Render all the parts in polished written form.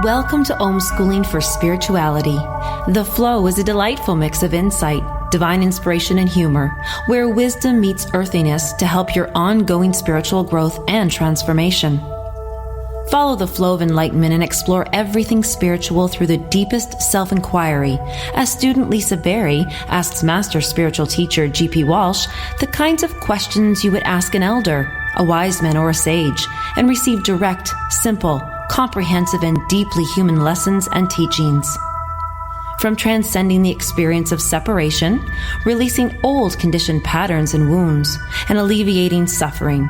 Welcome to Homeschooling for Spirituality. The Flow is a delightful mix of insight, divine inspiration, and humor, where wisdom meets earthiness to help your ongoing spiritual growth and transformation. Follow the flow of enlightenment and explore everything spiritual through the deepest self-inquiry, as student Lisa Berry asks master spiritual teacher GP Walsh the kinds of questions you would ask an elder, a wise man, or a sage, and receive direct, simple, comprehensive, and deeply human lessons and teachings. From transcending the experience of separation, releasing old conditioned patterns and wounds, and alleviating suffering,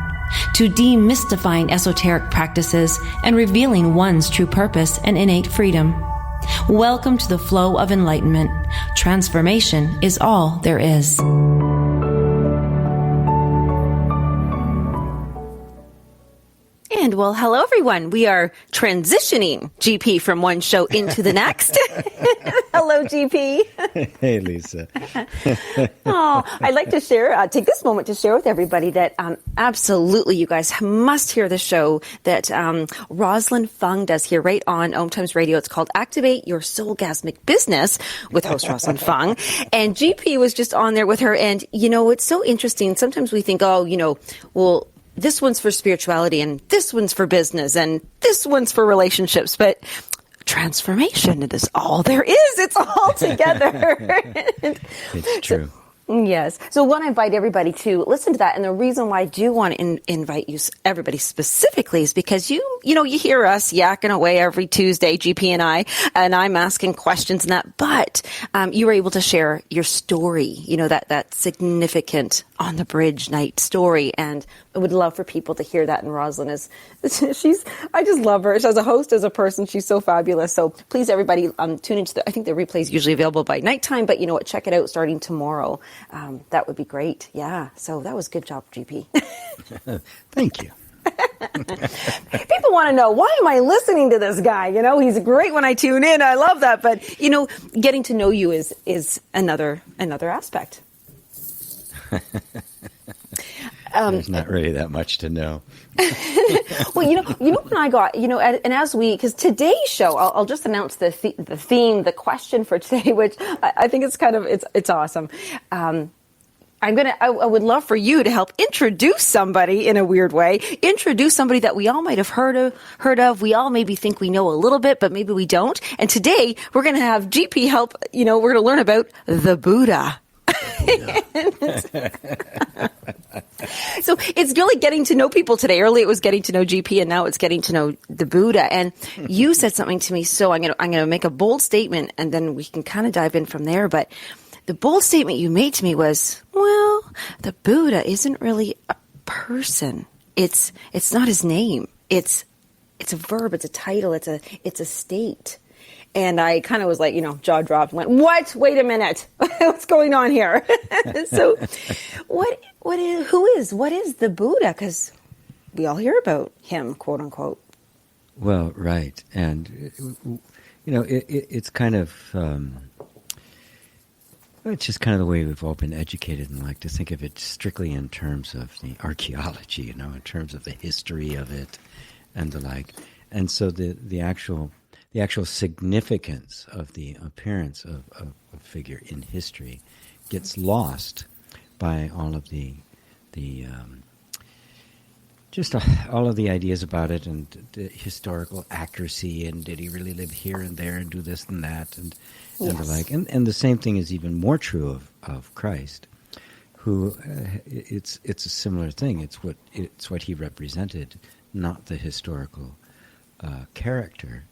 to demystifying esoteric practices and revealing one's true purpose and innate freedom. Welcome to the flow of enlightenment. Transformation is all there is. And well, hello everyone. We are transitioning GP from one show into the next. Hello, GP. Hey, Lisa. Oh, I'd like to share, take this moment to share with everybody that absolutely you guys must hear the show that Rosalind Fung does here right on OMTimes Radio. It's called Activate Your Soulgasmic Business with host Rosalind Fung. And GP was just on there with her. And, you know, it's so interesting. Sometimes we think, oh, you know, well, this one's for spirituality and this one's for business and this one's for relationships, but transformation, it is all there is. It's all together. It's true. Yes. So I want to invite everybody to listen to that. And the reason why I do want to invite you, everybody specifically, is because you hear us yakking away every Tuesday, GP and I'm asking questions and that, but you were able to share your story, you know, that significant on the bridge night story. And I would love for people to hear that. And Rosalind I just love her. As a host, as a person, she's so fabulous. So please, everybody, tune into I think the replay is usually available by nighttime, but you know what, check it out starting tomorrow. That would be great. Yeah. So that was good job, GP. Thank you. People want to know, why am I listening to this guy? You know, he's great when I tune in. I love that. But, you know, getting to know you is another aspect. There's not really that much to know. Well, you know, when I got, you know, and as because today's show, I'll just announce the theme, the question for today, which I think it's awesome. I would love for you to help introduce somebody in a weird way, introduce somebody that we all might have heard of. We all maybe think we know a little bit, but maybe we don't. And today we're going to have GP help, you know, we're going to learn about the Buddha. So it's really getting to know people today. Earlier it was getting to know GP, and now it's getting to know the Buddha. And you said something to me, so I'm going to make a bold statement, and then we can kind of dive in from there. But the bold statement you made to me was, well, the Buddha isn't really a person. It's not his name. It's a verb. It's a title. It's a state. And I kind of was like, you know, jaw dropped, went, what? Wait a minute. What's going on here? So what is the Buddha? Because we all hear about him, quote unquote. Well, right. And, you know, it's kind of, it's just kind of the way we've all been educated and like to think of it strictly in terms of the archaeology, you know, in terms of the history of it and the like. And so the actual significance of the appearance of a figure in history gets lost by all of the all of the ideas about it and the historical accuracy and did he really live here and there and do this and that and the like. And the same thing is even more true of Christ, who it's a similar thing. It's what he represented, not the historical character.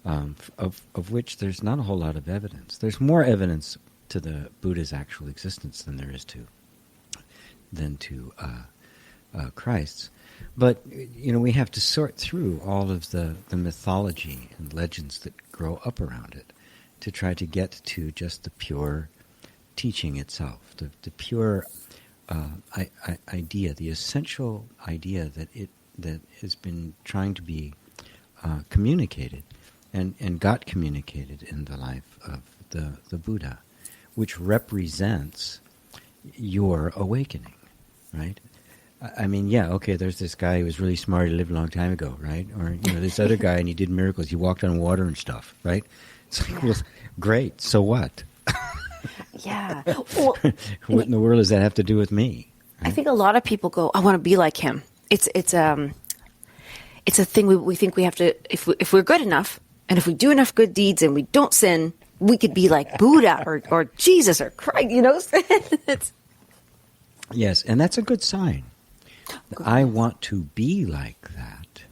Of which there's not a whole lot of evidence. There's more evidence to the Buddha's actual existence than there is to Christ's. But, you know, we have to sort through all of the mythology and legends that grow up around it to try to get to just the pure teaching itself, the pure idea, the essential idea that has been trying to be communicated. And got communicated in the life of the Buddha, which represents your awakening, right? I mean, yeah, okay, there's this guy who was really smart, he lived a long time ago, right? Or, this other guy and he did miracles, he walked on water and stuff, right? It's like, well, great, so what? Yeah. Well, What in the world does that have to do with me? Right? I think a lot of people go, I want to be like him. It's a thing we think we have to, if we're good enough, and if we do enough good deeds and we don't sin, we could be like Buddha or Jesus or Christ, It's, yes, and that's a good sign. I want to be like that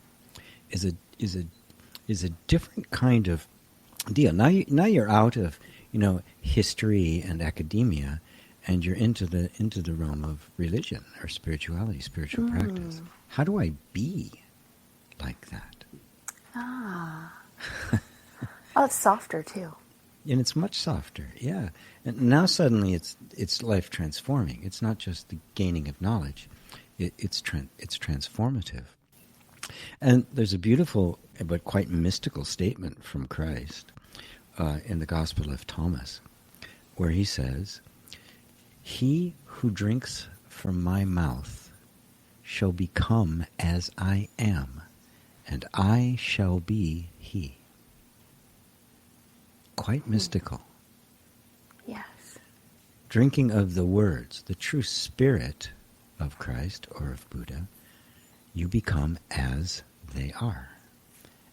is a different kind of deal. Now you're out of history and academia, and you're into the realm of religion or spirituality, spiritual practice. How do I be like that? Oh, it's softer too. And it's much softer, yeah. And now suddenly it's life transforming. It's not just the gaining of knowledge. It's transformative. And there's a beautiful but quite mystical statement from Christ in the Gospel of Thomas, where he says, "He who drinks from my mouth shall become as I am, and I shall be he." Quite mystical. Yes. Drinking of the words, the true spirit of Christ or of Buddha, you become as they are.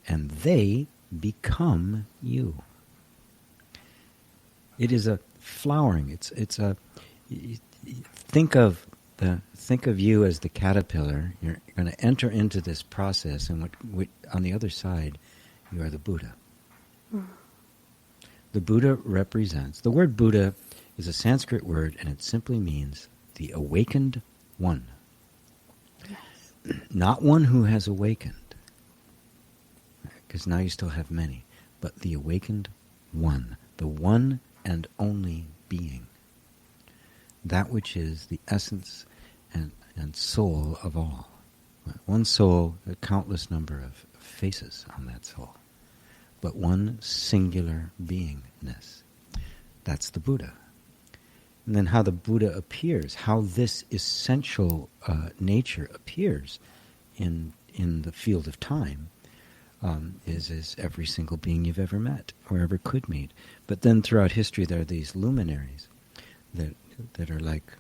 And they become you. It is a flowering. It's a think of you as the caterpillar. You're going to enter into this process, and what on the other side, you are the Buddha. The Buddha represents, the word Buddha is a Sanskrit word, and it simply means the awakened one. Yes. Not one who has awakened, because now you still have many, but the awakened one, the one and only being, that which is the essence and soul of all. One soul, a countless number of faces on that soul, but one singular beingness. That's the Buddha. And then how the Buddha appears, how this essential nature appears in the field of time, is every single being you've ever met or ever could meet. But then throughout history there are these luminaries that are like,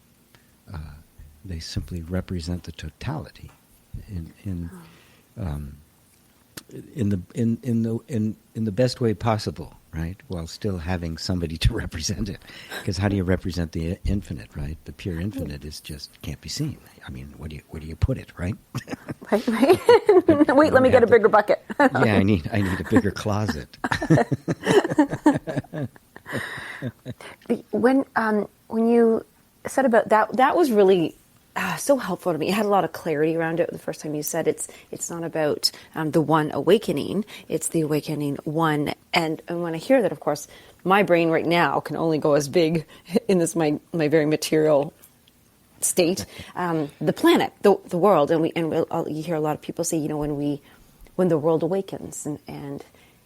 they simply represent the totality in the best way possible, right? While still having somebody to represent it. Because how do you represent the infinite, right? The pure infinite is just can't be seen. I mean, where do you put it, right? Right. Wait, let me get a bigger bucket. Yeah, I need a bigger closet. When you said about that was really so helpful to me. It had a lot of clarity around it the first time you said it's not about the one awakening, it's the awakening one. And when I hear that, of course, my brain right now can only go as big in this my very material state, the planet, the world, you hear a lot of people say, when the world awakens, and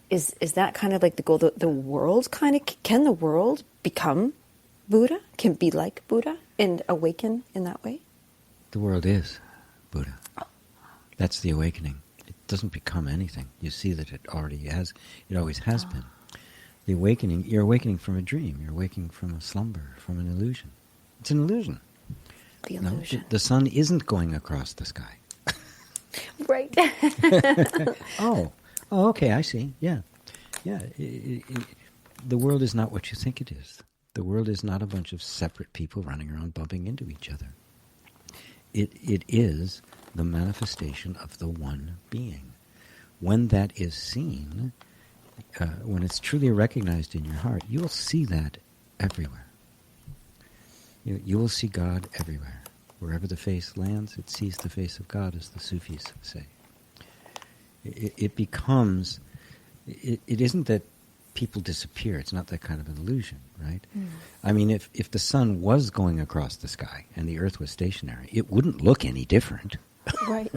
is that kind of like the goal? The world can the world become Buddha? Can be like Buddha and awaken in that way? The world is Buddha. That's the awakening. It doesn't become anything. You see that it already has. It always has been. The awakening. You're awakening from a dream. You're awakening from a slumber, from an illusion. It's an illusion. The illusion. No, the sun isn't going across the sky. Right. Oh, okay, I see. Yeah. The world is not what you think it is. The world is not a bunch of separate people running around bumping into each other. It is the manifestation of the one being. When that is seen, when it's truly recognized in your heart, you will see that everywhere. You will see God everywhere. Wherever the face lands, it sees the face of God, as the Sufis say. It becomes, it isn't that people disappear. It's not that kind of an illusion, right? I mean, if the sun was going across the sky and the earth was stationary, it wouldn't look any different. Right.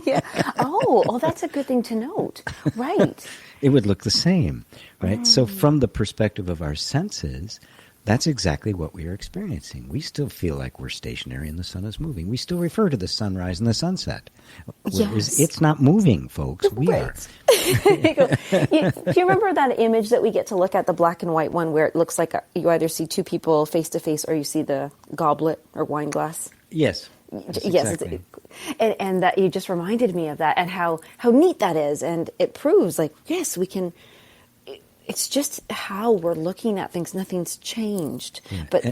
Yeah. Oh, that's a good thing to note. Right. It would look the same, right? So from the perspective of our senses, That's exactly what we are experiencing. We still feel like we're stationary and the sun is moving. We still refer to the sunrise and the sunset. Whereas it's not moving, folks. We are. Do you remember that image that we get to look at, the black and white one, where it looks like you either see two people face to face or you see the goblet or wine glass? Yes. Yes. Exactly. And that you just reminded me of that, and how neat that is. And it proves, like, yes, we can. It's just how we're looking at things. Nothing's changed. Yeah. But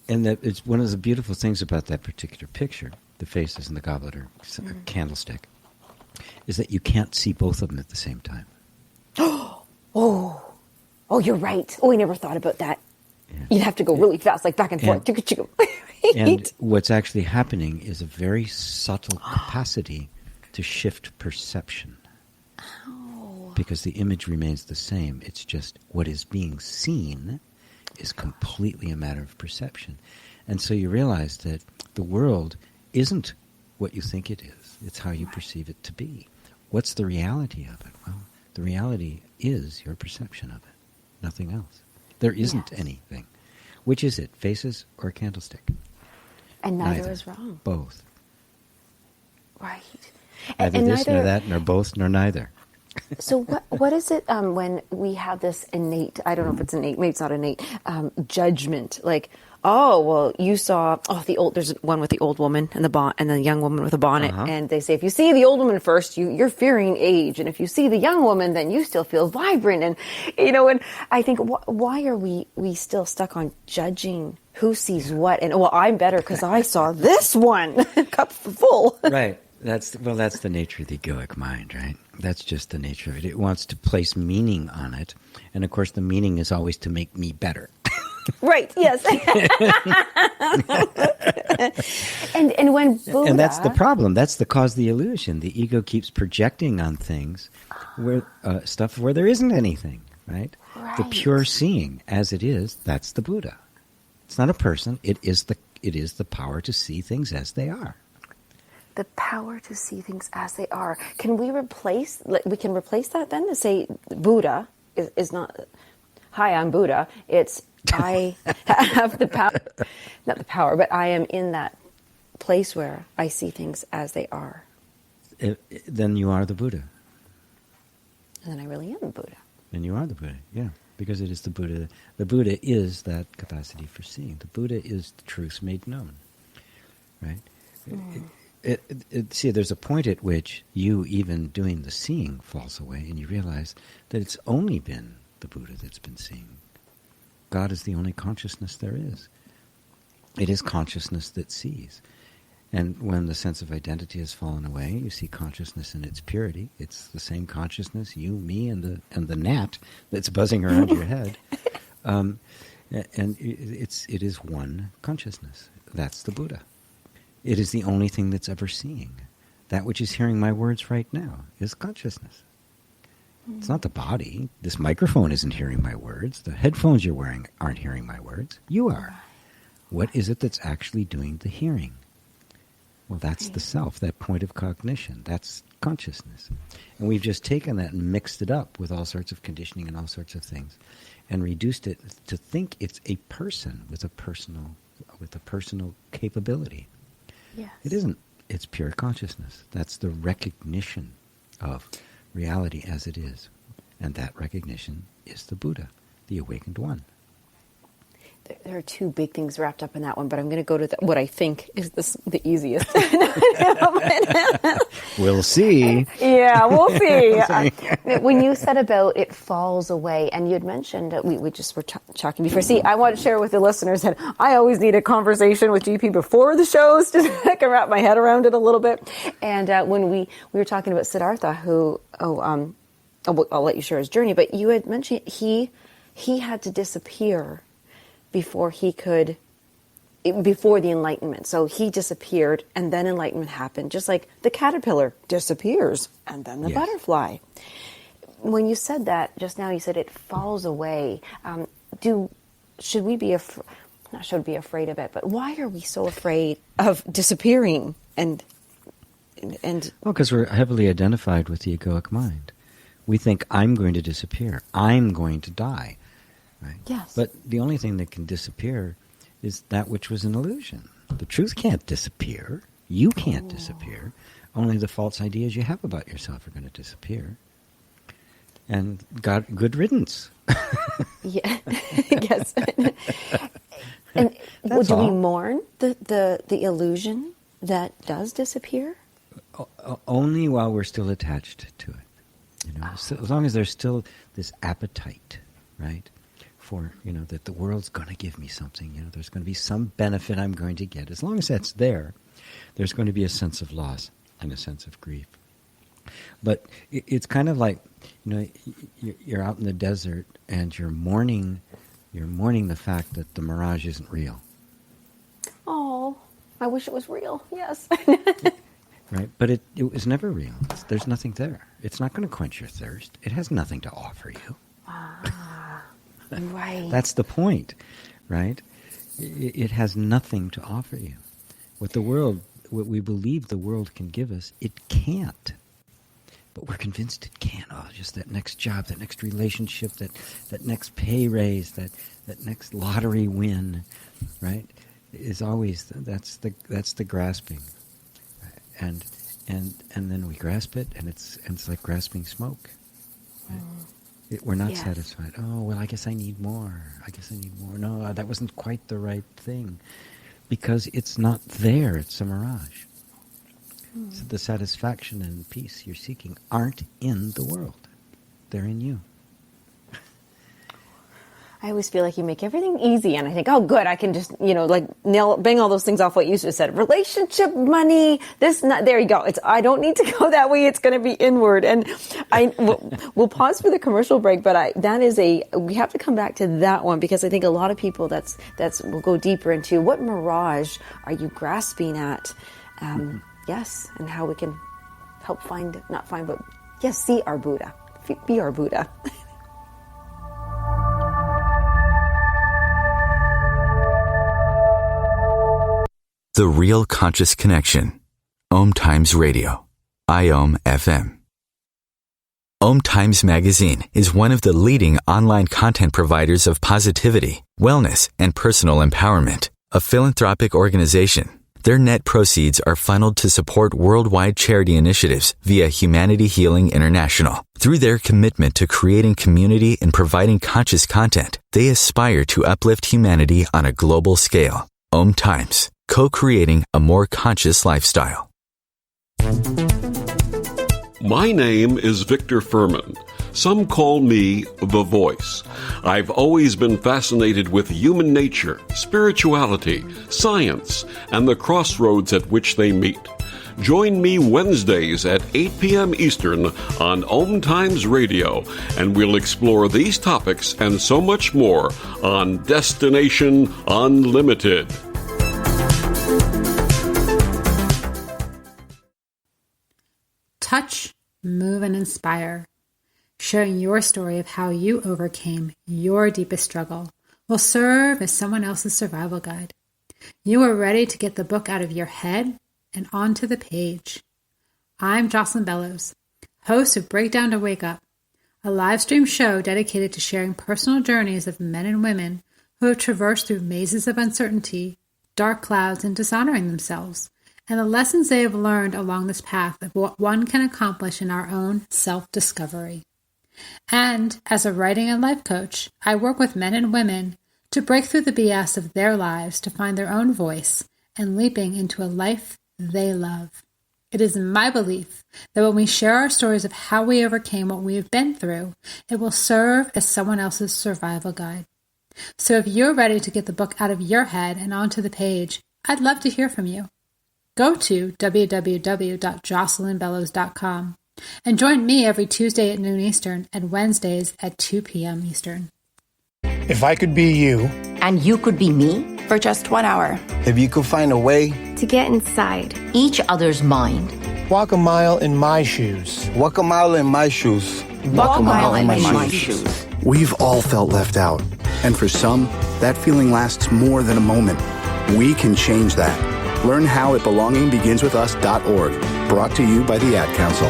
And that it's one of the beautiful things about that particular picture, the faces and the goblet or candlestick, is that you can't see both of them at the same time. Oh, you're right. Oh, I never thought about that. Yeah. You'd have to go really fast, like back and forth. And what's actually happening is a very subtle capacity to shift perception. Because the image remains the same. It's just what is being seen is completely a matter of perception. And so you realize that the world isn't what you think it is. It's how you perceive it to be. What's the reality of it? Well, the reality is your perception of it. Nothing else. There isn't anything. Which is it? Faces or a candlestick? And neither is wrong. Both. Right. Neither this nor that, nor both, nor neither. So what is it when we have this innate, I don't know if it's innate, maybe it's not innate, judgment, like, oh, well, you saw, there's one with the old woman and the young woman with a bonnet, and they say, if you see the old woman first, you're fearing age, and if you see the young woman, then you still feel vibrant, and, and I think, why are we still stuck on judging who sees what, and, well, I'm better because I saw this one, cup full. Right. That's the nature of the egoic mind, right? That's just the nature of it. It wants to place meaning on it. And, of course, the meaning is always to make me better. Right, yes. and when Buddha... And that's the problem. That's the cause of the illusion. The ego keeps projecting on things where stuff where there isn't anything, right? The pure seeing as it is, that's the Buddha. It's not a person. It is the power to see things as they are. The power to see things as they are. Can we replace that then to say Buddha is not, hi, I'm Buddha. It's, I have the power, not the power, but I am in that place where I see things as they are. Then you are the Buddha. And then I really am Buddha. And you are the Buddha, yeah. Because it is the Buddha. The Buddha is that capacity for seeing. The Buddha is the truth made known, right? See, there's a point at which you, even doing the seeing, falls away, and you realize that it's only been the Buddha that's been seeing. God is the only consciousness there is. It is consciousness that sees. And when the sense of identity has fallen away, you see consciousness in its purity. It's the same consciousness, you, me, and the gnat that's buzzing around your head. And it is one consciousness. That's the Buddha. It is the only thing that's ever seeing. That which is hearing my words right now is consciousness. It's not the body. This microphone isn't hearing my words. The headphones you're wearing aren't hearing my words. You are. What is it that's actually doing the hearing? Well, that's the self, that point of cognition. That's consciousness. And we've just taken that and mixed it up with all sorts of conditioning and all sorts of things and reduced it to think it's a person with a personal capability. Yes. It isn't. It's pure consciousness. That's the recognition of reality as it is. And that recognition is the Buddha, the awakened one. There are two big things wrapped up in that one, but I'm going to go to what I think is the easiest. We'll see. Yeah, we'll see. When you said about it falls away, and you had mentioned, we just were talking before. See, I want to share with the listeners that I always need a conversation with GP before the shows to I can wrap my head around it a little bit. And when we were talking about Siddhartha, I'll let you share his journey, but you had mentioned he had to disappear before the Enlightenment. So he disappeared, and then Enlightenment happened, just like the caterpillar disappears, and then the butterfly. When you said that just now, you said it falls away. Should we be not should be afraid of it, but why are we so afraid of disappearing? And well, because we're heavily identified with the egoic mind. We think, I'm going to disappear. I'm going to die. right? Yes. But the only thing that can disappear is that which was an illusion. The truth can't disappear. You can't disappear. Only the false ideas you have about yourself are going to disappear. And good riddance. Yeah. Yes. And That's do we all. mourn the illusion that does disappear? Only while we're still attached to it. So as long as there's still this appetite, right, for, that the world's going to give me something, there's going to be some benefit I'm going to get. As long as that's there, there's going to be a sense of loss and a sense of grief. But it's kind of like, you're out in the desert and you're mourning the fact that the mirage isn't real. Oh, I wish it was real. Yes. Right? But it was never real. There's nothing there. It's not going to quench your thirst. It has nothing to offer you. Right. That's the point, right? It has nothing to offer you. What we believe the world can give us, it can't. But we're convinced it can. Oh, just that next job, that next relationship, that next pay raise, that next lottery win, right? Is always that's the grasping, and then we grasp it, and it's like grasping smoke. Right? We're not satisfied. Oh well, I guess I need more. No, that wasn't quite the right thing, because it's not there. It's a mirage. So the satisfaction and peace you're seeking aren't in the world. They're in you. I always feel like you make everything easy, and I think, oh, good, I can just, bang all those things off what you just said. Relationship, money, there you go. I don't need to go that way. It's going to be inward. And we'll pause for the commercial break, but we have to come back to that one, because I think a lot of people we'll go deeper into what mirage are you grasping at? Yes, and how we can help see our Buddha. Be our Buddha. The Real Conscious Connection. OMTimes Radio. IOM FM. OMTimes Magazine is one of the leading online content providers of positivity, wellness, and personal empowerment. A philanthropic organization, their net proceeds are funneled to support worldwide charity initiatives via Humanity Healing International. Through their commitment to creating community and providing conscious content, they aspire to uplift humanity on a global scale. OMTimes, co-creating a more conscious lifestyle. My name is Victor Furman. Some call me The Voice. I've always been fascinated with human nature, spirituality, science, and the crossroads at which they meet. Join me Wednesdays at 8 p.m. Eastern on OMTimes Radio, and we'll explore these topics and so much more on Destination Unlimited. Touch, move, and inspire. Sharing your story of how you overcame your deepest struggle will serve as someone else's survival guide. You are ready to get the book out of your head and onto the page. I'm Jocelyn Bellows, host of Breakdown to Wake Up, a live stream show dedicated to sharing personal journeys of men and women who have traversed through mazes of uncertainty, dark clouds, and dishonoring themselves, and the lessons they have learned along this path of what one can accomplish in our own self-discovery. And as a writing and life coach, I work with men and women to break through the BS of their lives to find their own voice and leaping into a life they love. It is my belief that when we share our stories of how we overcame what we have been through, it will serve as someone else's survival guide. So if you're ready to get the book out of your head and onto the page, I'd love to hear from you. Go to www.jocelynbellows.com and join me every Tuesday at noon Eastern and Wednesdays at 2 p.m. Eastern. If I could be you, and you could be me for just 1 hour, if you could find a way to get inside each other's mind, walk a mile in my shoes. Walk a mile in my shoes. Walk a mile in my shoes. We've all felt left out. And for some, that feeling lasts more than a moment. We can change that. Learn how at belongingbeginswithus.org. Brought to you by the Ad Council.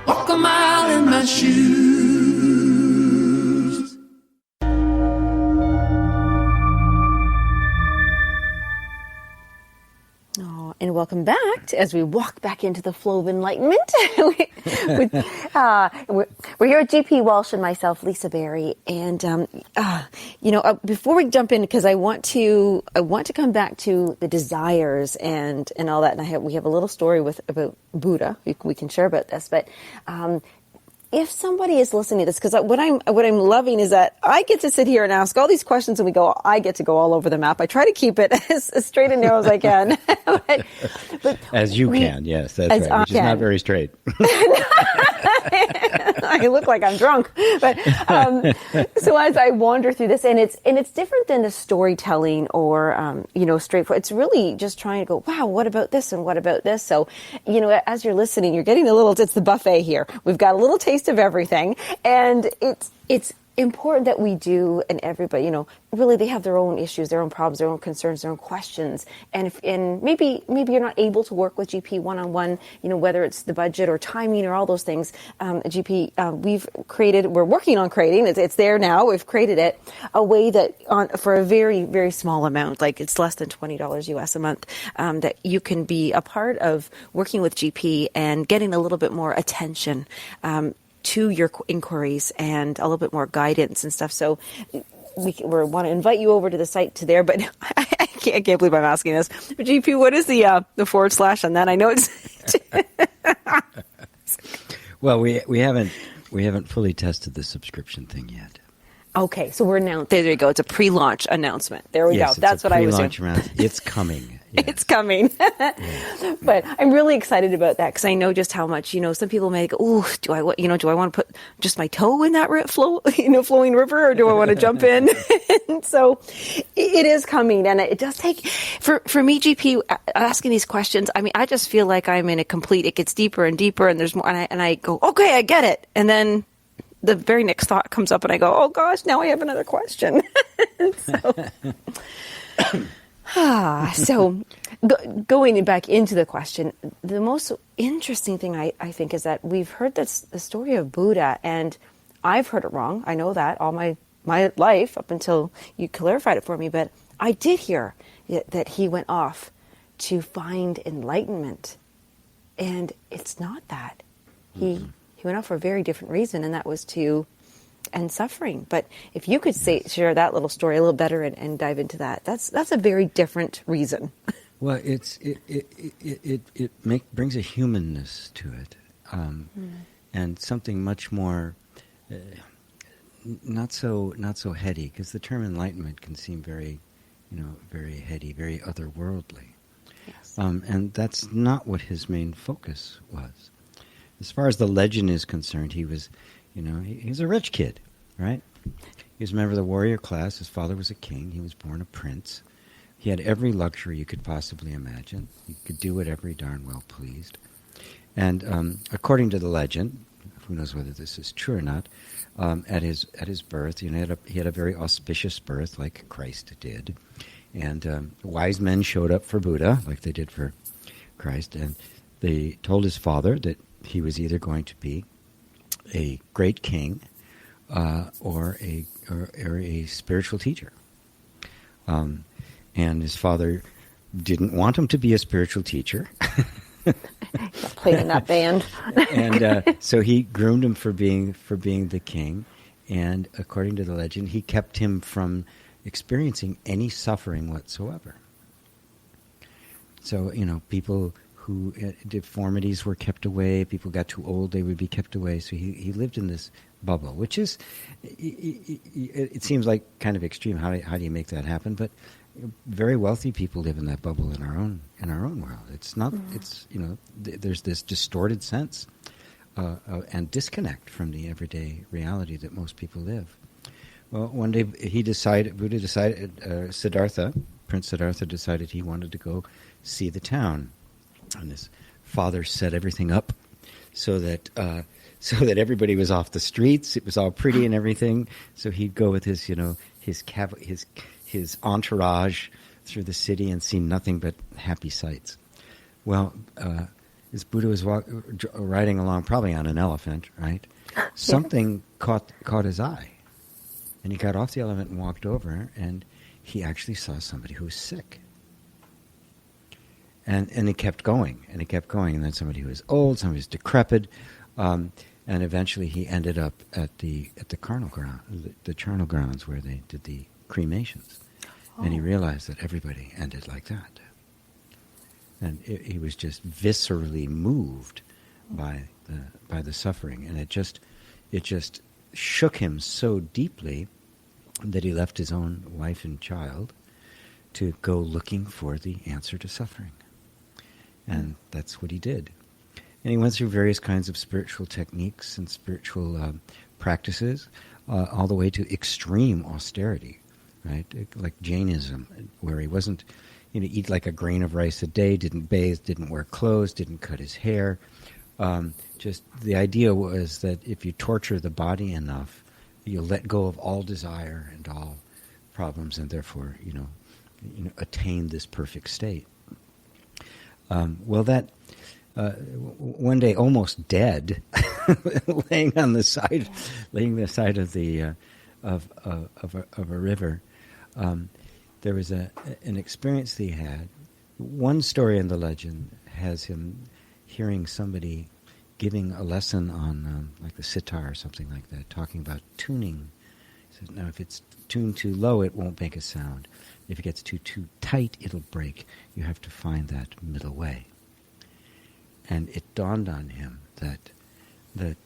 Walk a mile in my shoes. and welcome back as we walk back into the flow of enlightenment. We're here with GP Walsh and myself, Lisa Berry, and before we jump in, because I want to come back to the desires and all that, and we have a little story about Buddha we can share about this, but. If somebody is listening to this, because what I'm loving is that I get to sit here and ask all these questions, and I get to go all over the map. I try to keep it as straight and narrow as I can. but as you can, yes, that's right. Which is not very straight. I look like I'm drunk, but so as I wander through this, and it's different than the storytelling or straightforward. It's really just trying to go, wow, what about this and what about this? So as you're listening, you're getting it's the buffet here. We've got a little taste of everything, and it's important that we do, and everybody, really they have their own issues, their own problems, their own concerns, their own questions, and maybe you're not able to work with GP one-on-one, whether it's the budget or timing or all those things. GP, we're working on creating, it's there now, we've created it, a way that for a very, very small amount, like it's less than $20 US a month, that you can be a part of working with GP and getting a little bit more attention, to your inquiries and a little bit more guidance and stuff. So we want to invite you over to the site to there, but I can't believe I'm asking this. But GP, what is the / on that? I know it's. Well, we haven't fully tested the subscription thing yet. Okay, so we're now there. You go. It's a pre-launch announcement. There we go. That's what I was doing. It's coming. Yes. It's coming. Yeah. But I'm really excited about that because I know just how much, some people may go, oh, do I want to put just my toe in that flowing river, or do I want to jump in? And so it is coming, and it does take, for me, GP, asking these questions, I mean, I just feel like I'm in it gets deeper and deeper, and there's more, and I go, okay, I get it. And then the very next thought comes up, and I go, oh gosh, now I have another question. So going back into the question, the most interesting thing I think is that we've heard the story of Buddha, and I've heard it wrong. I know that all my life up until you clarified it for me, but I did hear that he went off to find enlightenment, and it's not that. He went off for a very different reason, and that was to end suffering. But if you could share that little story a little better and dive into that, that's a very different reason. Well, it brings a humanness to it, and something much more not so heady, because the term enlightenment can seem very, very heady, very otherworldly. Yes. And that's not what his main focus was. As far as the legend is concerned, he was, he's a rich kid, right? He was a member of the warrior class. His father was a king. He was born a prince. He had every luxury you could possibly imagine. He could do whatever he darn well pleased. And according to the legend, who knows whether this is true or not, at his birth, he had a very auspicious birth, like Christ did. And wise men showed up for Buddha, like they did for Christ, and they told his father that he was either going to be a great king or a spiritual teacher. And his father didn't want him to be a spiritual teacher. Played in that band. And so he groomed him for being the king. And according to the legend, he kept him from experiencing any suffering whatsoever. So, people who deformities were kept away, people got too old, they would be kept away. So he lived in this bubble, which is, it seems like kind of extreme. How do you make that happen? But very wealthy people live in that bubble in our own world. It's not. It's there's this distorted sense and disconnect from the everyday reality that most people live. Well, one day Buddha decided, Prince Siddhartha decided he wanted to go see the town, and his father set everything up so that everybody was off the streets. It was all pretty and everything. So he'd go with his his entourage through the city and see nothing but happy sights. Well, as Buddha was riding along, probably on an elephant, right? Something caught his eye. And he got off the elephant and walked over, and he actually saw somebody who was sick. And it kept going, and it kept going. And then somebody who was old, somebody who was decrepit, and eventually he ended up at the charnel grounds where they did the cremations. And he realized that everybody ended like that. And he was just viscerally moved by the suffering, and it just shook him so deeply that he left his own wife and child to go looking for the answer to suffering. And that's what he did. And he went through various kinds of spiritual techniques and spiritual practices, all the way to extreme austerity, right? Like Jainism, where he wasn't, eat like a grain of rice a day, didn't bathe, didn't wear clothes, didn't cut his hair. Just the idea was that if you torture the body enough, you'll let go of all desire and all problems, and therefore, attain this perfect state. One day, almost dead, laying the side of the of a river, there was an experience that he had. One story in the legend has him hearing somebody giving a lesson on like the sitar or something like that, talking about tuning. He said, now if it's tuned too low, it won't make a sound. If it gets too tight, it'll break. You have to find that middle way. And it dawned on him that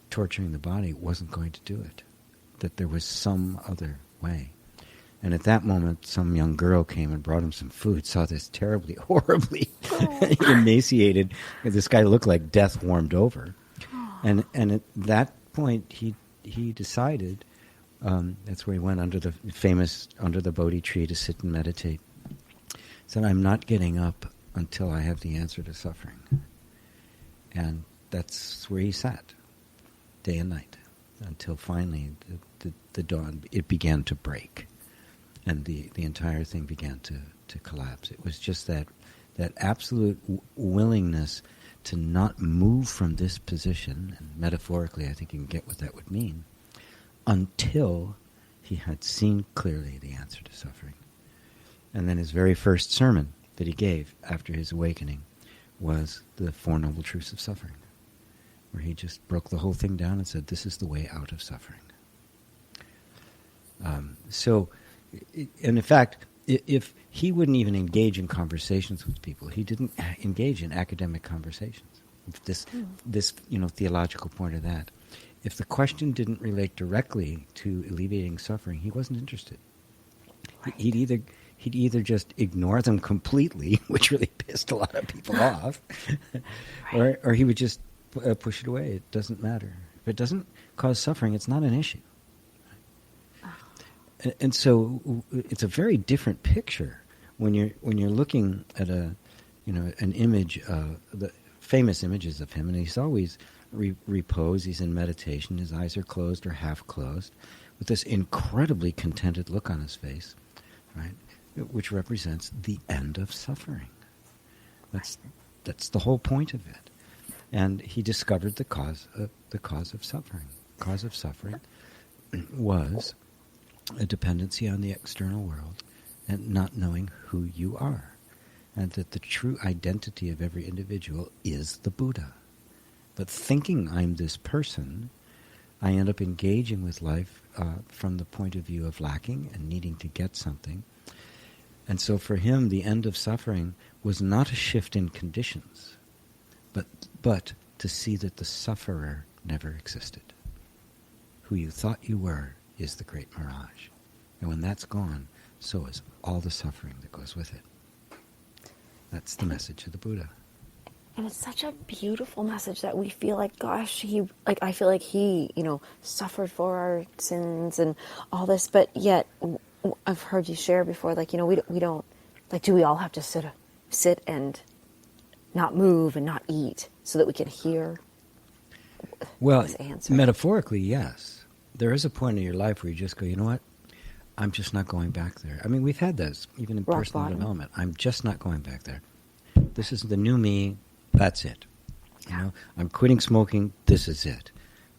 torturing the body wasn't going to do it, that there was some other way. And at that moment, some young girl came and brought him some food, saw this terribly, horribly emaciated. This guy looked like death warmed over. And at that point, he decided, that's where he went under the Bodhi tree to sit and meditate. Said, I'm not getting up until I have the answer to suffering. And that's where he sat, day and night, until finally the dawn, it began to break. And the entire thing began to collapse. It was just that absolute willingness to not move from this position, and metaphorically I think you can get what that would mean, until he had seen clearly the answer to suffering. And then his very first sermon that he gave after his awakening was the Four Noble Truths of Suffering, where he just broke the whole thing down and said, this is the way out of suffering. And in fact, if he wouldn't even engage in conversations with people, he didn't engage in academic conversations. This theological point of that. If the question didn't relate directly to alleviating suffering, he wasn't interested. Right. He'd either just ignore them completely, which really pissed a lot of people off, right. or he would just push it away. It doesn't matter. If it doesn't cause suffering, it's not an issue. And so it's a very different picture when you're looking at an image, the famous images of him, and he's always repose. He's in meditation. His eyes are closed or half closed, with this incredibly contented look on his face, right, which represents the end of suffering. That's the whole point of it. And he discovered the cause of suffering. The cause of suffering was a dependency on the external world and not knowing who you are, and that the true identity of every individual is the Buddha. But thinking I'm this person, I end up engaging with life from the point of view of lacking and needing to get something. And so for him, the end of suffering was not a shift in conditions, but to see that the sufferer never existed. Who you thought you were is the great mirage. And when that's gone, so is all the suffering that goes with it. That's the message of the Buddha. And it's such a beautiful message that we feel like, gosh, I feel like he, suffered for our sins and all this, but yet I've heard you share before, we don't, do we all have to sit and not move and not eat so that we can hear his answer? Metaphorically, yes. There is a point in your life where you just go, you know what? I'm just not going back there. I mean, we've had this, even in personal development. I'm just not going back there. This is the new me. That's it. I'm quitting smoking. This is it,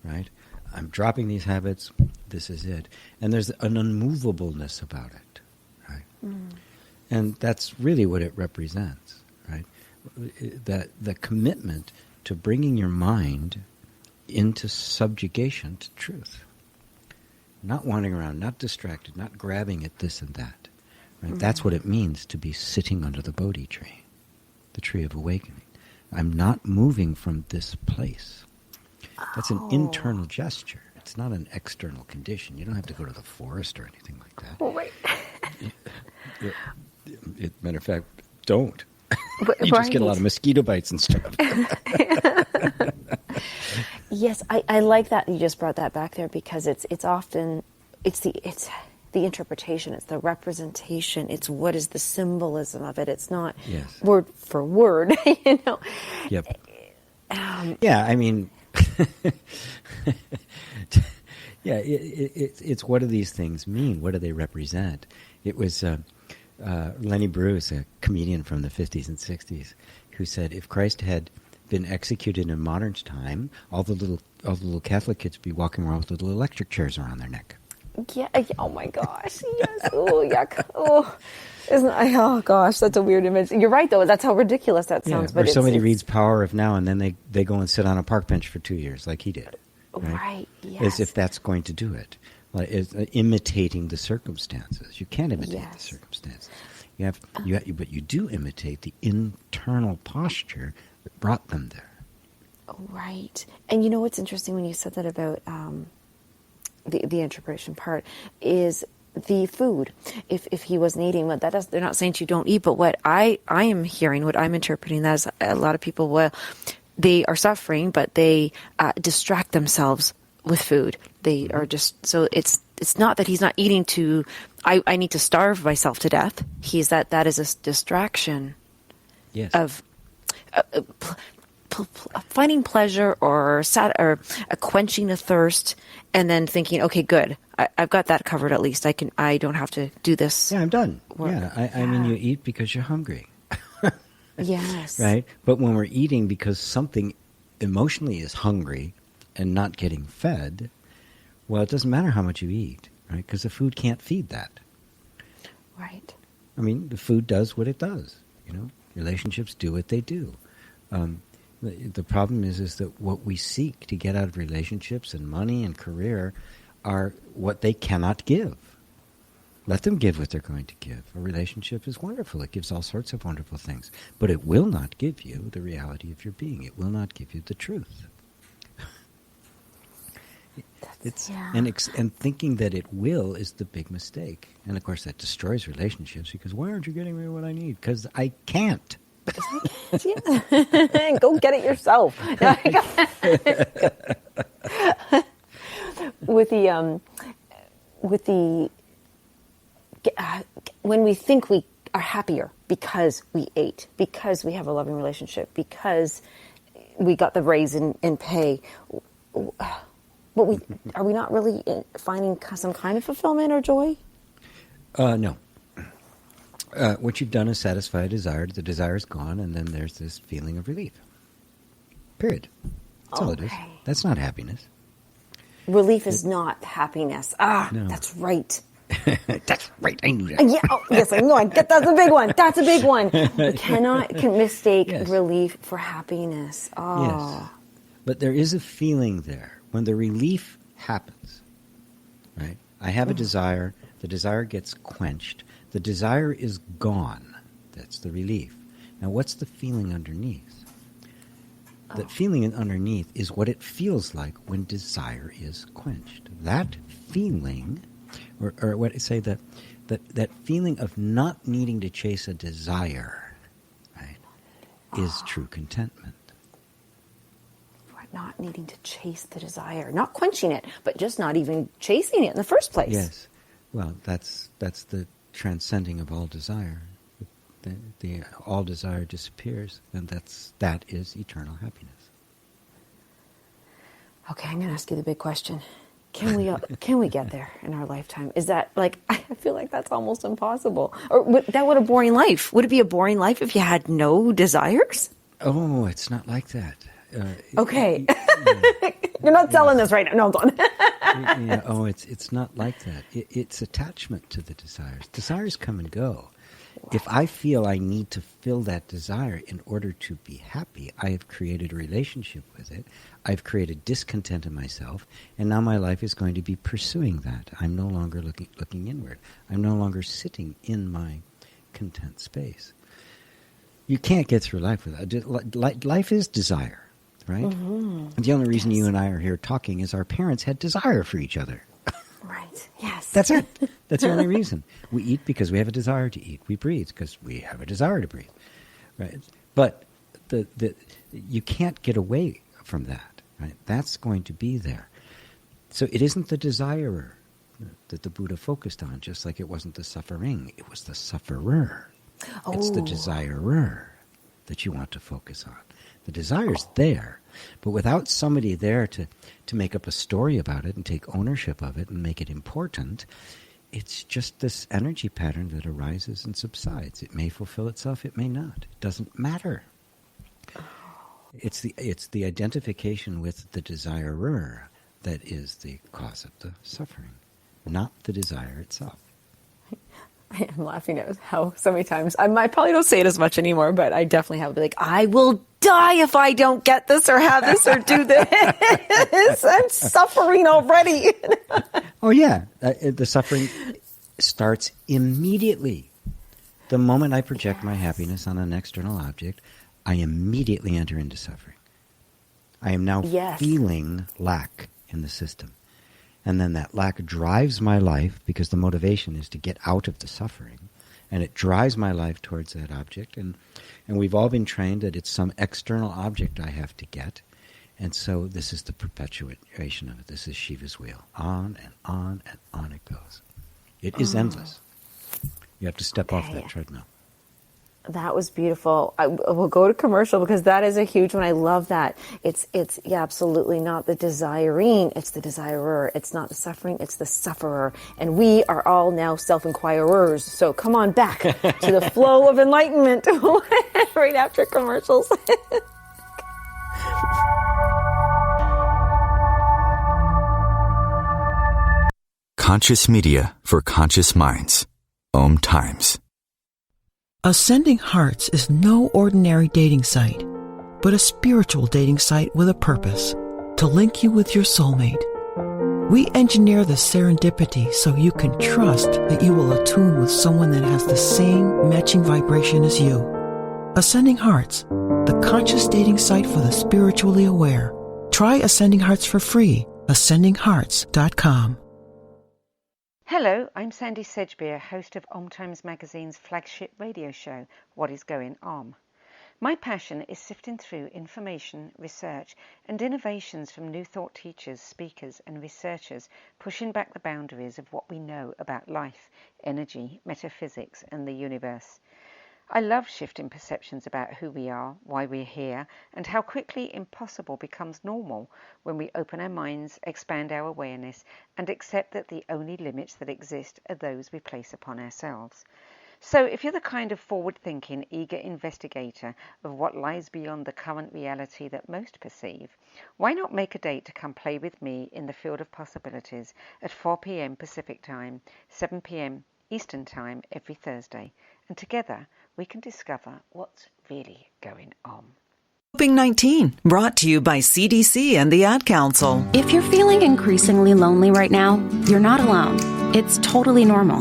right? I'm dropping these habits. This is it. And there's an unmovableness about it, right? Mm. And that's really what it represents, right? the commitment to bringing your mind into subjugation to truth. Not wandering around, not distracted, not grabbing at this and that. Right? That's what it means to be sitting under the Bodhi tree, the tree of awakening. I'm not moving from this place. That's an internal gesture. It's not an external condition. You don't have to go to the forest or anything like that. Oh, right. Matter of fact, don't. You just get a lot of mosquito bites and stuff. Yes, I like that you just brought that back there, because it's often the interpretation, it's the representation, it's what is the symbolism of it. It's not word for word, you know. Yep. Yeah, I mean, yeah, it's what do these things mean? What do they represent? It was Lenny Bruce, a comedian from the 50s and 60s, who said if Christ had been executed in modern time, all the little Catholic kids would be walking around with little electric chairs around their neck. Yeah. Oh my gosh. Yes. Oh yuck. Oh, oh gosh, that's a weird image. You're right though. That's how ridiculous that sounds. Yeah, or somebody reads Power of Now and then they go and sit on a park bench for 2 years, like he did. Right. Yes. As if that's going to do it. Like imitating the circumstances. You can't imitate the circumstances. But you do imitate the internal posture that brought them there. Right. And you know what's interesting when you said that about the interpretation part is the food. If he wasn't eating, but they're not saying you don't eat, but what I am hearing, what I'm interpreting, that is a lot of people, they are suffering, but they distract themselves with food. They are just, so it's not that he's not eating to, I need to starve myself to death. That is a distraction of finding pleasure or quenching a thirst, and then thinking, okay, good, I've got that covered at least. I don't have to do this. Yeah, I'm done. I mean, you eat because you're hungry. Yes. Right? But when we're eating because something emotionally is hungry and not getting fed, well, it doesn't matter how much you eat, right? Because the food can't feed that. Right. I mean, the food does what it does. You know, relationships do what they do. The problem is that what we seek to get out of relationships and money and career are what they cannot give. Let them give what they're going to give. A relationship is wonderful. It gives all sorts of wonderful things. But it will not give you the reality of your being. It will not give you the truth. And thinking that it will is the big mistake. And of course that destroys relationships, because why aren't you getting me what I need? Because I can't. Go get it yourself. When we think we are happier because we ate, because we have a loving relationship, because we got the raise in pay, but are we not really finding some kind of fulfillment or joy? No. What you've done is satisfy a desire. The desire is gone, and then there's this feeling of relief. Period. That's all it is. That's not happiness. Relief is not happiness. No. That's right. That's right. I knew that. Yeah. Oh, yes, I know. That's a big one. That's a big one. You cannot mistake relief for happiness. Oh. Yes. But there is a feeling there when the relief happens. Right? I have a desire. The desire gets quenched. The desire is gone. That's the relief. Now, what's the feeling underneath? That feeling underneath is what it feels like when desire is quenched. That feeling, or what I say, that feeling of not needing to chase a desire, right, is true contentment. Not needing to chase the desire, not quenching it, but just not even chasing it in the first place. Yes. Well, that's the transcending of all desire. The all desire disappears, and that is eternal happiness. Okay, I'm going to ask you the big question: Can we get there in our lifetime? Is that I feel like that's almost impossible. Or what a boring life. Would it be a boring life if you had no desires? Oh, it's not like that. Okay, you're not selling this right now. No, I'm it's not like that. It's attachment to the desires. Desires come and go. If I feel I need to fill that desire in order to be happy, I have created a relationship with it. I've created discontent in myself, and now my life is going to be pursuing that. I'm no longer looking inward. I'm no longer sitting in my content space. You can't get through life without life is desire, right? Mm-hmm. And the only reason you and I are here talking is our parents had desire for each other. Right. Yes. That's it. That's the only reason. We eat because we have a desire to eat. We breathe because we have a desire to breathe. Right. But you can't get away from that. Right. That's going to be there. So it isn't the desirer that the Buddha focused on, just like it wasn't the suffering. It was the sufferer. Oh. It's the desirer that you want to focus on. The desire's there, but without somebody there to make up a story about it and take ownership of it and make it important, it's just this energy pattern that arises and subsides. It may fulfill itself, it may not. It doesn't matter. It's the identification with the desirer that is the cause of the suffering, not the desire itself. I am laughing at how so many times, I probably don't say it as much anymore, but I definitely have to be like, I will die if I don't get this or have this or do this. I'm suffering already. Oh, yeah. The suffering starts immediately. The moment I project my happiness on an external object, I immediately enter into suffering. I am now feeling lack in the system. And then that lack drives my life because the motivation is to get out of the suffering. And it drives my life towards that object. And we've all been trained that it's some external object I have to get. And so this is the perpetuation of it. This is Shiva's wheel. On and on and on it goes. It is endless. You have to step off that treadmill. That was beautiful. We'll go to commercial because that is a huge one. I love that. It's absolutely not the desiring. It's the desirer. It's not the suffering. It's the sufferer. And we are all now self-inquirers. So come on back to the flow of enlightenment right after commercials. Conscious media for conscious minds. OMTimes. Ascending Hearts is no ordinary dating site, but a spiritual dating site with a purpose, to link you with your soulmate. We engineer the serendipity so you can trust that you will attune with someone that has the same matching vibration as you. Ascending Hearts, the conscious dating site for the spiritually aware. Try Ascending Hearts for free. AscendingHearts.com. Hello, I'm Sandy Sedgbeer, host of OMTimes magazine's flagship radio show, What is Going On. My passion is sifting through information, research, and innovations from new thought teachers, speakers, and researchers, pushing back the boundaries of what we know about life, energy, metaphysics, and the universe. I love shifting perceptions about who we are, why we're here, and how quickly impossible becomes normal when we open our minds, expand our awareness, and accept that the only limits that exist are those we place upon ourselves. So if you're the kind of forward-thinking, eager investigator of what lies beyond the current reality that most perceive, why not make a date to come play with me in the field of possibilities at 4 p.m. Pacific Time, 7 p.m. Eastern Time every Thursday, and together we can discover what's really going on. Coping 19, brought to you by CDC and the Ad Council. If you're feeling increasingly lonely right now, you're not alone. It's totally normal.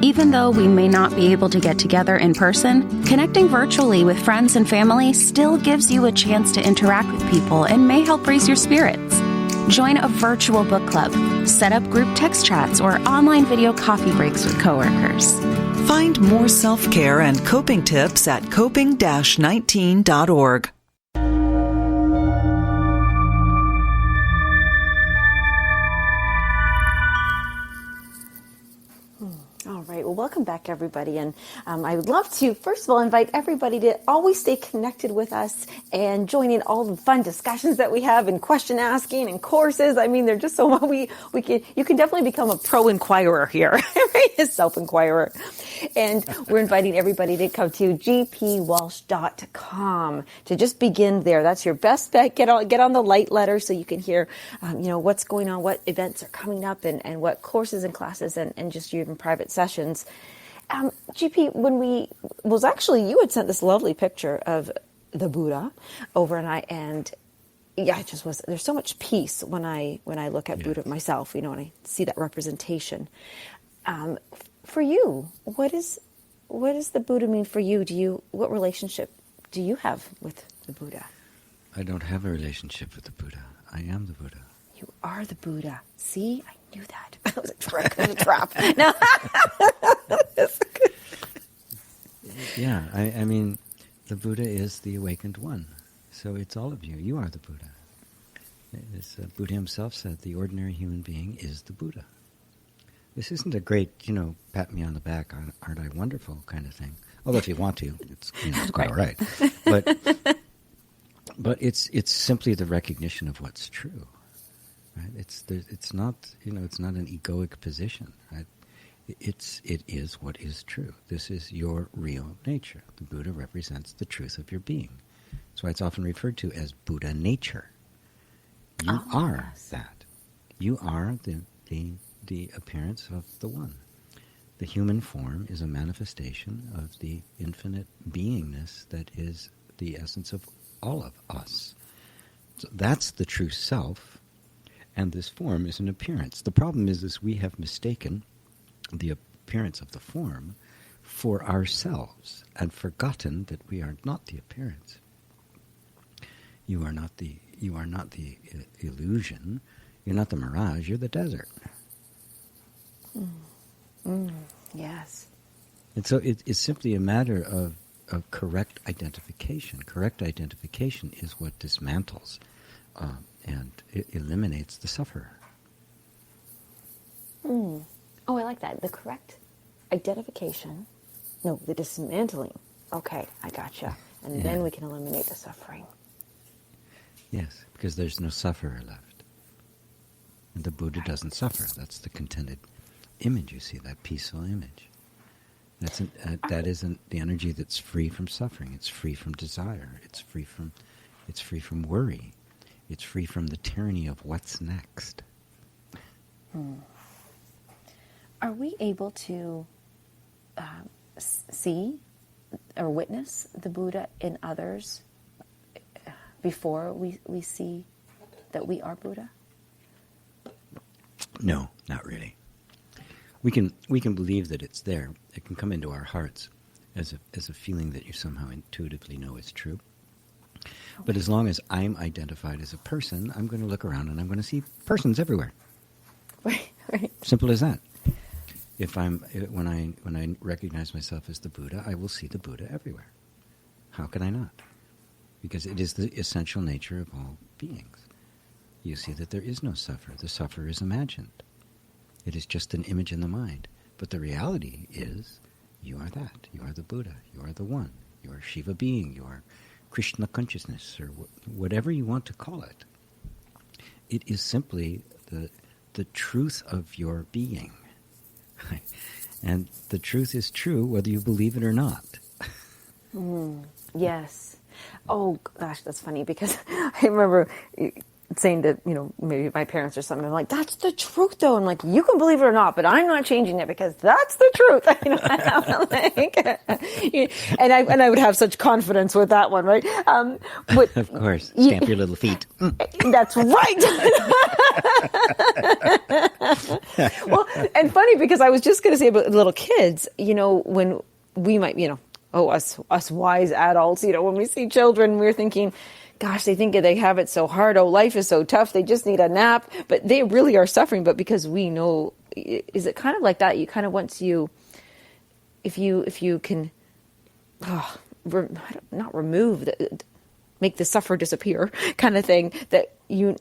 Even though we may not be able to get together in person, connecting virtually with friends and family still gives you a chance to interact with people and may help raise your spirits. Join a virtual book club, set up group text chats, or online video coffee breaks with coworkers. Find more self-care and coping tips at coping-19.org. All right. Well, welcome back, everybody. And I would love to, first of all, invite everybody to always stay connected with us and join in all the fun discussions that we have and question asking and courses. I mean, they're just so you can definitely become a pro inquirer here, right? A self-inquirer. And we're inviting everybody to come to gpwalsh.com to just begin there. That's your best bet. Get on the light letter so you can hear, what's going on, what events are coming up and what courses and classes and just even private sessions. GP, you had sent this lovely picture of the Buddha over, and yeah, it just was. There's so much peace when I look at Buddha myself. When I see that representation. For you, what does the Buddha mean for you? What relationship do you have with the Buddha? I don't have a relationship with the Buddha. I am the Buddha. You are the Buddha. See, I knew that. That was a trick. It was a trap. No. Yeah, I mean, the Buddha is the awakened one. So it's all of you. You are the Buddha. As Buddha himself said, the ordinary human being is the Buddha. This isn't a great, pat me on the back, aren't I wonderful kind of thing. Although if you want to, it's quite all right. But it's simply the recognition of what's true. Right? It's not an egoic position. Right? It is what is true. This is your real nature. The Buddha represents the truth of your being. That's why it's often referred to as Buddha nature. You are that. You are the appearance of the One. The human form is a manifestation of the infinite beingness that is the essence of all of us. So that's the true self, and this form is an appearance. The problem is we have mistaken the appearance of the form for ourselves and forgotten that we are not the appearance. You are not the illusion. You're not the mirage. You're the desert. Yes. And so it's simply a matter of correct identification. Correct identification is what dismantles and it eliminates the sufferer. Oh, I like that. The correct identification. No, the dismantling. Okay, I gotcha. And then we can eliminate the suffering. Yes, because there's no sufferer left. And the Buddha doesn't suffer. That's the contented image you see, that peaceful image. That isn't the energy that's free from suffering. It's free from desire. It's free from worry. It's free from the tyranny of what's next. Are we able to see or witness the Buddha in others before we see that we are Buddha? No, not really. We can believe that it's there. It can come into our hearts as a feeling that you somehow intuitively know is true. Okay. But as long as I'm identified as a person, I'm going to look around and I'm going to see persons everywhere. Right. Simple as that. When I recognize myself as the Buddha, I will see the Buddha everywhere. How can I not? Because it is the essential nature of all beings. You see that there is no sufferer. The sufferer is imagined. It is just an image in the mind. But the reality is, you are that. You are the Buddha. You are the One. You are Shiva being. You are Krishna consciousness, or whatever you want to call it. It is simply the truth of your being. And the truth is true whether you believe it or not. Yes. Oh, gosh, that's funny, because I remember saying to, maybe my parents or something, I'm like, that's the truth, though. I'm like, you can believe it or not, but I'm not changing it because that's the truth. And I would have such confidence with that one, right? Of course. Stamp your little feet. That's right. Well, and funny, because I was just going to say about little kids, when we might, us wise adults, when we see children, we're thinking, gosh, they think they have it so hard. Oh, life is so tough. They just need a nap. But they really are suffering. But because we know, is it kind of like that? You kind of, once you, if you can, not remove, make the sufferer disappear kind of thing, that you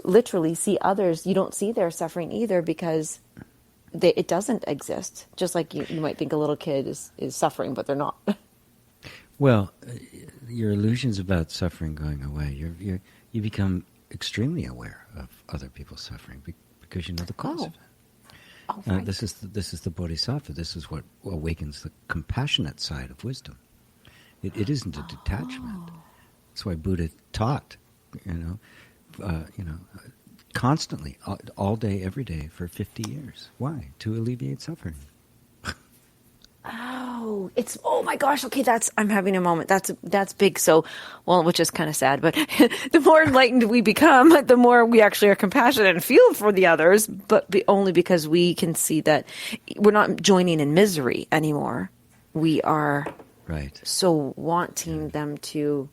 literally see others. You don't see their suffering either, because it doesn't exist. Just like you might think a little kid is suffering, but they're not. Well, your illusions about suffering going away, you become extremely aware of other people's suffering because you know the cause of it. Right. This is the bodhisattva. This is what awakens the compassionate side of wisdom. It isn't a detachment. That's why Buddha taught, constantly, all day, every day, for 50 years. Why? To alleviate suffering. Oh, oh my gosh. Okay, I'm having a moment. That's big. So, well, which is kind of sad, but the more enlightened we become, the more we actually are compassionate and feel for the others, but only because we can see that we're not joining in misery anymore. We are so wanting them to,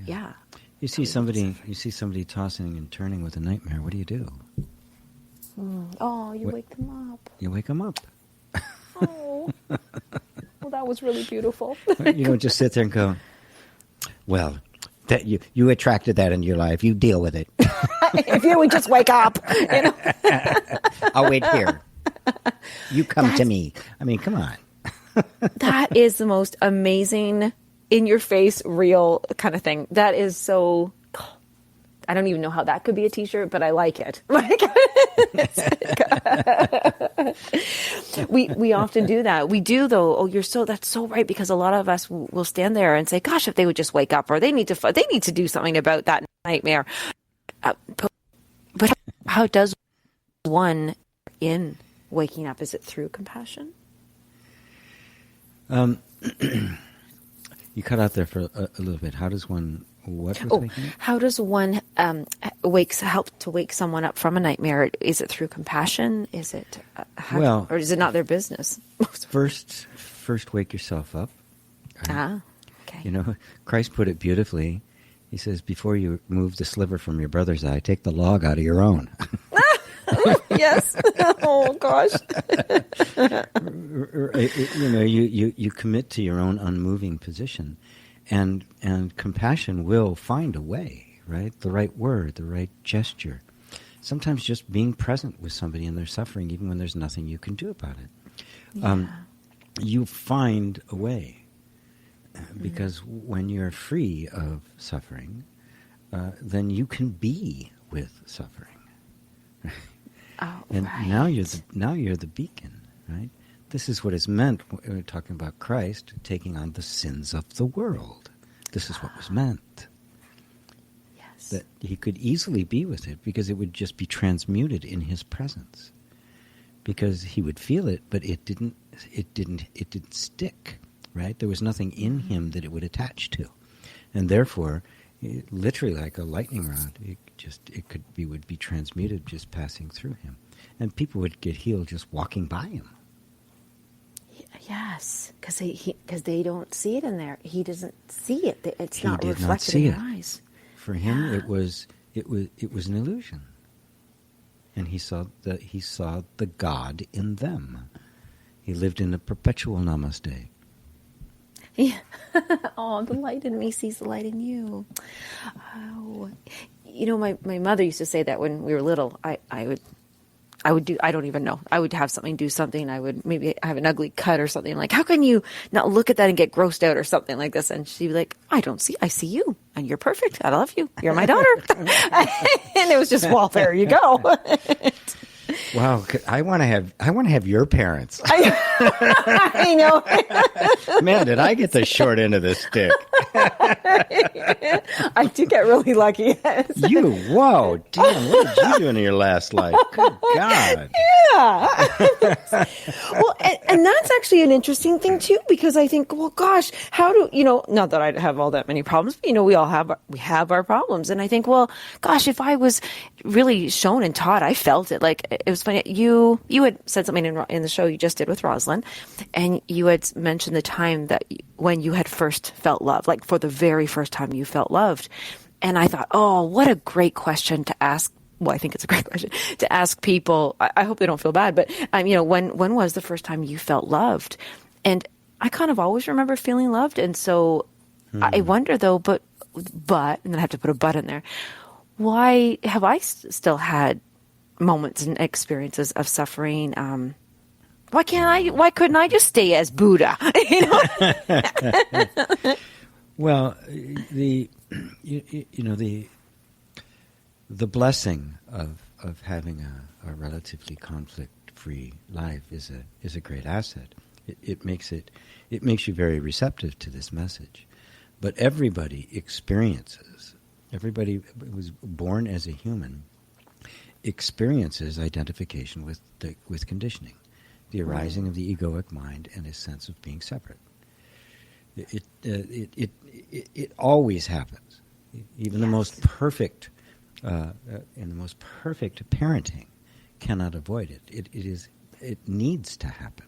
You see somebody tossing and turning with a nightmare. What do you do? Oh, you wake them up. You wake them up. Oh, well, that was really beautiful. You don't just sit there and go, well, that you attracted that into your life. You deal with it. If you would just wake up. You know? I'll wait here. You come to me. I mean, come on. That is the most amazing, in-your-face, real kind of thing. That is so... I don't even know how that could be a T-shirt, but I like it. We often do that. We do, though. Oh, that's so right, because a lot of us will stand there and say, "Gosh, if they would just wake up, or they need to do something about that nightmare." But how does one in waking up? Is it through compassion? You cut out there for a little bit. How does one? How does one help to wake someone up from a nightmare? Is it through compassion? Is it or is it not their business? First wake yourself up. Right? Okay. You know, Christ put it beautifully. He says, before you remove the sliver from your brother's eye, take the log out of your own. Yes. Oh gosh. You know, you commit to your own unmoving position. And compassion will find a way, right? The right word, the right gesture. Sometimes just being present with somebody in their suffering, even when there's nothing you can do about it. Yeah. You find a way. Because when you're free of suffering, then you can be with suffering. And now you're the beacon, right? This is what is meant when we're talking about Christ taking on the sins of the world. This is what was meant. Yes. That he could easily be with it because it would just be transmuted in his presence. Because he would feel it, but it didn't stick, right? There was nothing in him that it would attach to. And therefore, literally like a lightning rod, would be transmuted just passing through him. And people would get healed just walking by him. Yes, because they don't see it in there. He doesn't see it. It's not reflected in their eyes. For him, it was an illusion, and he saw the God in them. He lived in a perpetual namaste. Yeah. Oh, the light in me sees the light in you. Oh, you know, my mother used to say that when we were little. I would do, I don't even know. I would have something, do something. I would maybe have an ugly cut or something. Like, how can you not look at that and get grossed out or something like this? And she'd be like, I see you and you're perfect. I love you. You're my daughter. And it was just, well, there you go. Wow, I want to have your parents. I know. Man, did I get the short end of the stick? I do get really lucky. Whoa, damn! What did you do in your last life? Good God. Yeah. Well, and that's actually an interesting thing too, because I think, well, gosh, how do not that I have all that many problems, but we all have our problems, and I think, well, gosh, if I was really shown and taught, I felt it. Like, it was funny. You had said something in the show you just did with Rosalind, and you had mentioned the time that when you had first felt love, like for the very first time you felt loved. And I thought, oh, what a great question to ask. Well, I think it's a great question to ask people. I hope they don't feel bad, but when was the first time you felt loved? And I kind of always remember feeling loved. And so I wonder though, but, and then I have to put a but in there. Why have I still had moments and experiences of suffering? Why couldn't I just stay as Buddha? Well, the blessing of having a relatively conflict-free life is a great asset. It makes you very receptive to this message. But everybody who was born as a human experiences identification with conditioning. the arising of the egoic mind and his sense of being separate. It always happens. Even the most perfect, in the most perfect parenting, cannot avoid it. It needs to happen.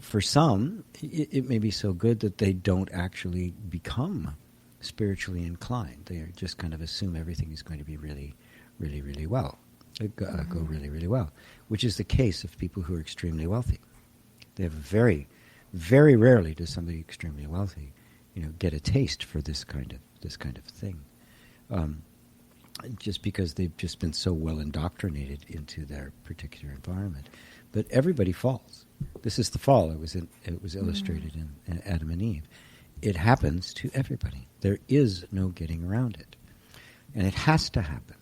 For some, it may be so good that they don't actually become spiritually inclined. They just kind of assume everything is going to be really, really, really well. Go really, really well, which is the case of people who are extremely wealthy. They have very, very rarely does somebody extremely wealthy, get a taste for this kind of thing, just because they've just been so well indoctrinated into their particular environment. But everybody falls. This is the fall. It was illustrated in Adam and Eve. It happens to everybody. There is no getting around it, and it has to happen.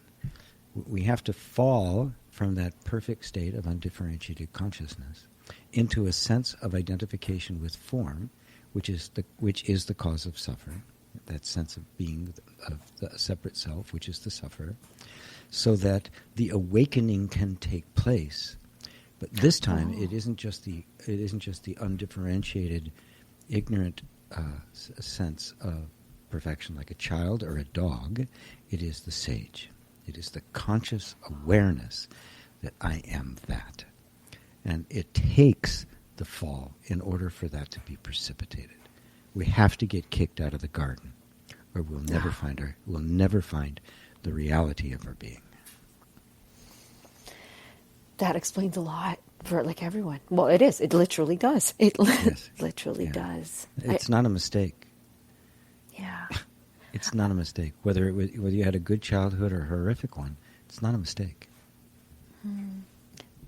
We have to fall from that perfect state of undifferentiated consciousness into a sense of identification with form, which is the cause of suffering, that sense of being of the separate self, which is the sufferer, so that the awakening can take place. But this time, it isn't just the undifferentiated, ignorant sense of perfection like a child or a dog. It is the sage. It is the conscious awareness that I am that. And it takes the fall in order for that to be precipitated. We have to get kicked out of the garden, or we'll never find the reality of our being. That explains a lot for everyone. Well, it is. It literally does. It literally does. It's not a mistake. Yeah. It's not a mistake. Whether you had a good childhood or a horrific one, it's not a mistake.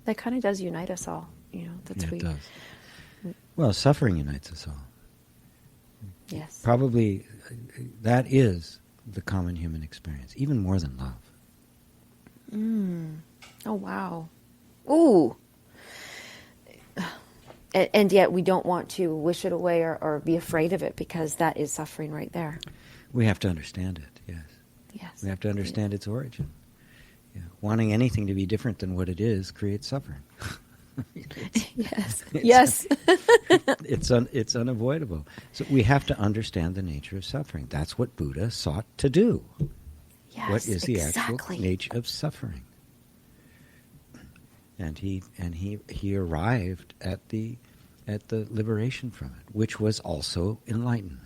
That kind of does unite us all. That's it does. Well, suffering unites us all. Yes. Probably that is the common human experience, even more than love. Oh, wow. Ooh. And yet we don't want to wish it away or be afraid of it, because that is suffering right there. We have to understand it, yes. Yes. We have to understand its origin. Yeah. Wanting anything to be different than what it is creates suffering. Yes. It's unavoidable. So we have to understand the nature of suffering. That's what Buddha sought to do. Yes, what is the exactly. actual nature of suffering? And he arrived at the liberation from it, which was also enlightenment.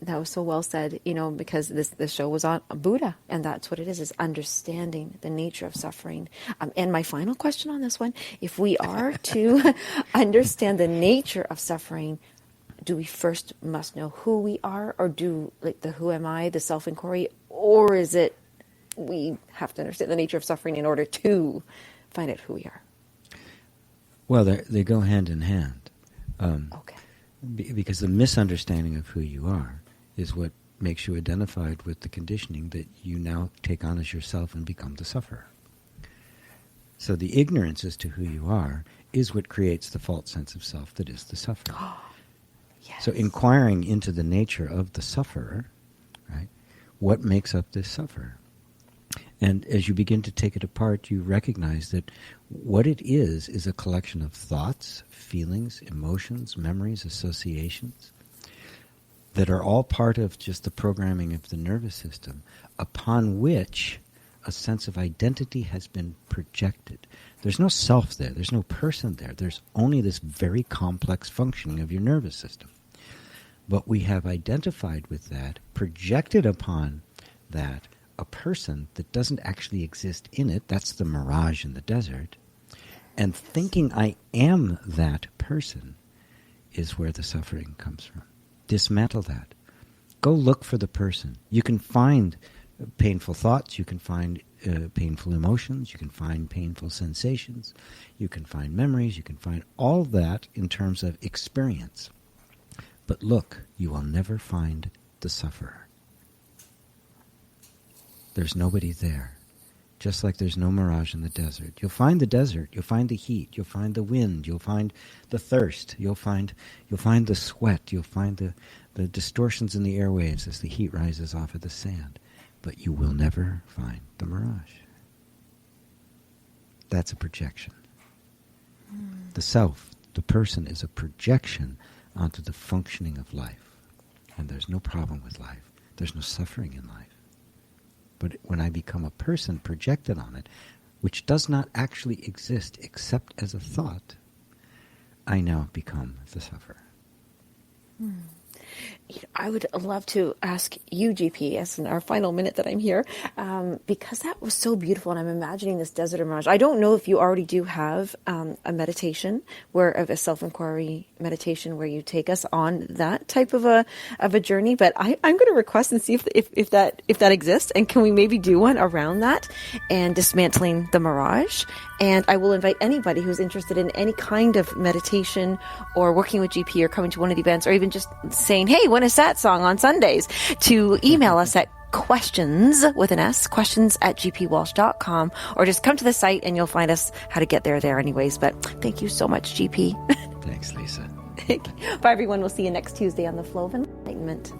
That was so well said, because this show was on Buddha, and that's what it is understanding the nature of suffering. And my final question on this one, if we are to understand the nature of suffering, do we first must know who we are, or do the who am I, the self-inquiry, or is it we have to understand the nature of suffering in order to find out who we are? Well, they go hand in hand. Okay. Because the misunderstanding of who you are is what makes you identified with the conditioning that you now take on as yourself and become the sufferer. So the ignorance as to who you are is what creates the false sense of self that is the sufferer. Yes. So inquiring into the nature of the sufferer, right? What makes up this sufferer? And as you begin to take it apart, you recognize that what it is a collection of thoughts, feelings, emotions, memories, associations that are all part of just the programming of the nervous system, upon which a sense of identity has been projected. There's no self there. There's no person there. There's only this very complex functioning of your nervous system. But we have identified with that, projected upon that, a person that doesn't actually exist in it. That's the mirage in the desert. And thinking I am that person is where the suffering comes from. Dismantle that. Go look for the person. You can find painful thoughts. You can find painful emotions. You can find painful sensations. You can find memories. You can find all that in terms of experience. But look, you will never find the sufferer. There's nobody there. Just like there's no mirage in the desert. You'll find the desert, you'll find the heat, you'll find the wind, you'll find the thirst, you'll find the sweat, you'll find the distortions in the airwaves as the heat rises off of the sand. But you will never find the mirage. that's a projection. The self, the person, is a projection onto the functioning of life. And there's no problem with life. There's no suffering in life. But when I become a person projected on it, which does not actually exist except as a thought, I now become the sufferer. I would love to ask you, GP, as in our final minute that I'm here, because that was so beautiful, and I'm imagining this desert of mirage. I don't know if you already do have a meditation, of a self-inquiry meditation, where you take us on that type of a journey. But I'm going to request and see if that exists, and can we maybe do one around that and dismantling the mirage. And I will invite anybody who's interested in any kind of meditation or working with GP or coming to one of the events, or even just saying, hey, when is that song on Sundays, to email us at questions with an S, questions@gpwalsh.com, or just come to the site and you'll find us how to get there anyways. But thank you so much, GP. Thanks, Lisa. Bye, everyone. We'll see you next Tuesday on The Flow of Enlightenment.